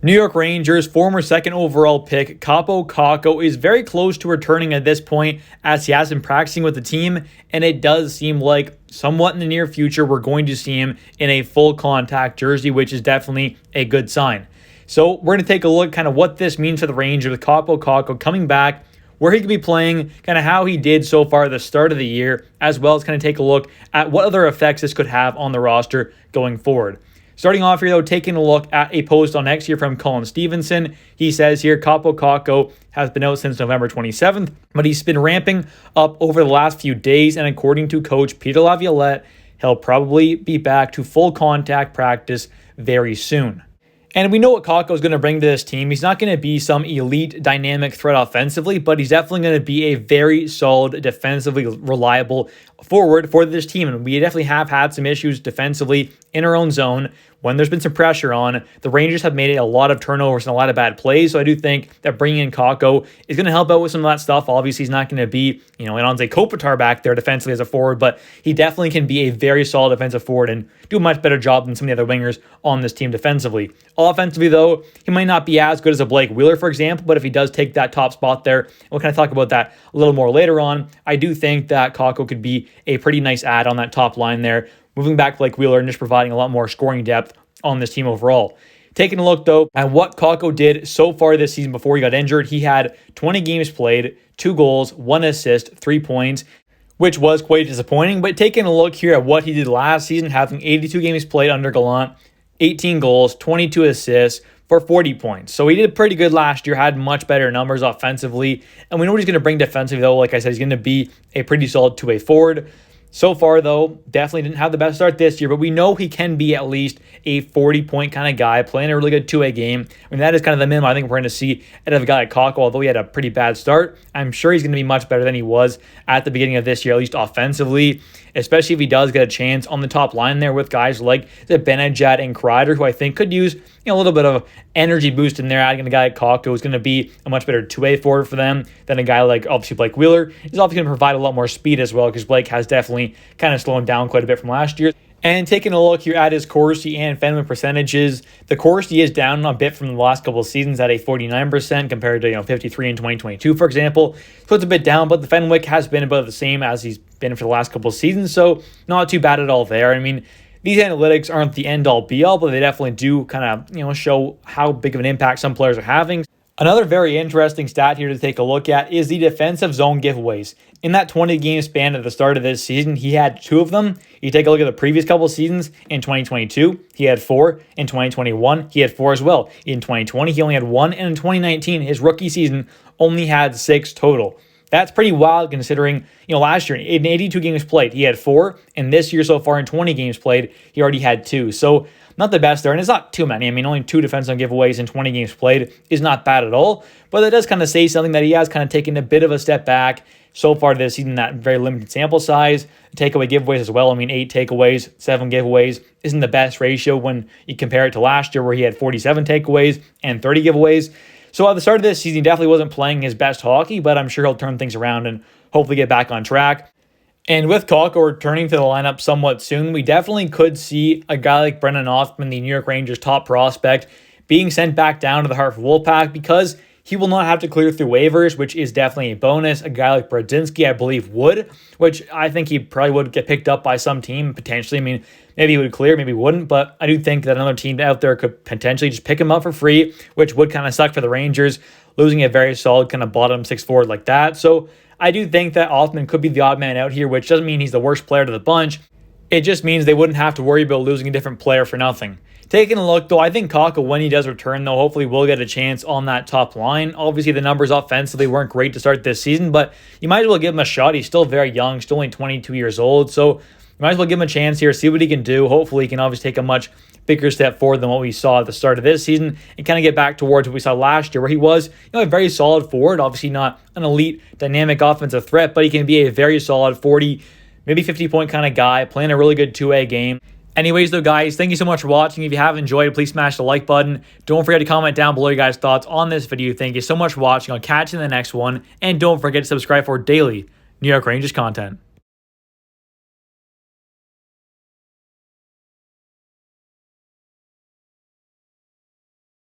New York Rangers former second overall pick Kappo Kakko is very close to returning at this point, as he has been practicing with the team, and it does seem like somewhat in the near future we're going to see him in a full contact jersey, which is definitely a good sign. So we're going to take a look kind of what this means for the Rangers with Kappo Kakko coming back, where he could be playing, kind of how he did so far at the start of the year, as well as kind of take a look at what other effects this could have on the roster going forward. Starting off here, though, taking a look at a post on X here from Colin Stevenson. He says here, Kappo Kakko has been out since November 27th, but he's been ramping up over the last few days, and according to coach Peter Laviolette, he'll probably be back to full contact practice very soon. And we know what Kakko is going to bring to this team. He's not going to be some elite dynamic threat offensively, but he's definitely going to be a very solid, defensively reliable forward for this team. And we definitely have had some issues defensively in our own zone. When there's been some pressure on, the Rangers have made a lot of turnovers and a lot of bad plays. So I do think that bringing in Kakko is going to help out with some of that stuff. Obviously, he's not going to be, an Anze Kopitar back there defensively as a forward, but he definitely can be a very solid defensive forward and do a much better job than some of the other wingers on this team defensively. Offensively, though, he might not be as good as a Blake Wheeler, for example, but if he does take that top spot there, and we'll kind of talk about that a little more later on, I do think that Kakko could be a pretty nice add on that top line there, moving back Blake Wheeler and just providing a lot more scoring depth on this team overall. Taking a look, though, at what Kakko did so far this season before he got injured, he had 20 games played, 2 goals, 1 assist, 3 points, which was quite disappointing. But taking a look here at what he did last season, having 82 games played under Gallant, 18 goals, 22 assists for 40 points. So he did pretty good last year, had much better numbers offensively. And we know what he's going to bring defensively, though. Like I said, he's going to be a pretty solid two-way forward. So far, though, definitely didn't have the best start this year, but we know he can be at least a 40-point kind of guy, playing a really good two-way game. I mean, that is kind of the minimum I think we're going to see out of a guy like Kakko, although he had a pretty bad start. I'm sure he's going to be much better than he was at the beginning of this year, at least offensively, especially if he does get a chance on the top line there with guys like Benajad and Kreider, who I think could use a little bit of energy boost in there. Adding a guy like Kakko is going to be a much better two-way forward for them than a guy like, obviously, Blake Wheeler. He's obviously going to provide a lot more speed as well, because Blake has definitely kind of slowed down quite a bit from last year. And taking a look here at his Corsi and Fenway percentages, the Corsi is down a bit from the last couple of seasons at a 49% compared to 53 in 2022, for example. So it's a bit down, but the Fenwick has been about the same as he's been for the last couple of seasons, so not too bad at all there. I mean, these analytics aren't the end-all be-all, but they definitely do kind of show how big of an impact some players are having. Another very interesting stat here to take a look at is the defensive zone giveaways. In that 20-game span at the start of this season, he had 2 of them. You take a look at the previous couple seasons. In 2022, he had 4. In 2021, he had 4 as well. In 2020, he only had 1. And in 2019, his rookie season, only had 6 total. That's pretty wild considering, last year in 82 games played, he had 4. And this year so far in 20 games played, he already had 2. So not the best there, and it's not too many. I mean, only 2 defensive giveaways in 20 games played is not bad at all. But that does kind of say something that he has kind of taken a bit of a step back so far this season, that very limited sample size. Takeaway giveaways as well. I mean, 8 takeaways, 7 giveaways isn't the best ratio when you compare it to last year where he had 47 takeaways and 30 giveaways. So at the start of this season, he definitely wasn't playing his best hockey, but I'm sure he'll turn things around and hopefully get back on track. And with Kakko returning to the lineup somewhat soon, we definitely could see a guy like Brennan Othmann, the New York Rangers' top prospect, being sent back down to the Hartford Wolfpack because he will not have to clear through waivers, which is definitely a bonus. A guy like Brodzinski, I believe, would, which I think he probably would get picked up by some team, potentially. I mean, maybe he would clear, maybe he wouldn't, but I do think that another team out there could potentially just pick him up for free, which would kind of suck for the Rangers, losing a very solid kind of bottom 6 forward like that. So I do think that Othmann could be the odd man out here, which doesn't mean he's the worst player to the bunch. It just means they wouldn't have to worry about losing a different player for nothing. Taking a look, though, I think Kakko, when he does return, though, hopefully will get a chance on that top line. Obviously, the numbers offensively weren't great to start this season, but you might as well give him a shot. He's still very young, still only 22 years old, so you might as well give him a chance here, see what he can do. Hopefully, he can obviously take a much bigger step forward than what we saw at the start of this season and kind of get back towards what we saw last year, where he was a very solid forward, obviously not an elite dynamic offensive threat, but he can be a very solid 40, maybe 50-point kind of guy, playing a really good two-way game. Anyways, though, guys, thank you so much for watching. If you have enjoyed, please smash the like button. Don't forget to comment down below your guys' thoughts on this video. Thank you so much for watching. I'll catch you in the next one. And don't forget to subscribe for daily New York Rangers content.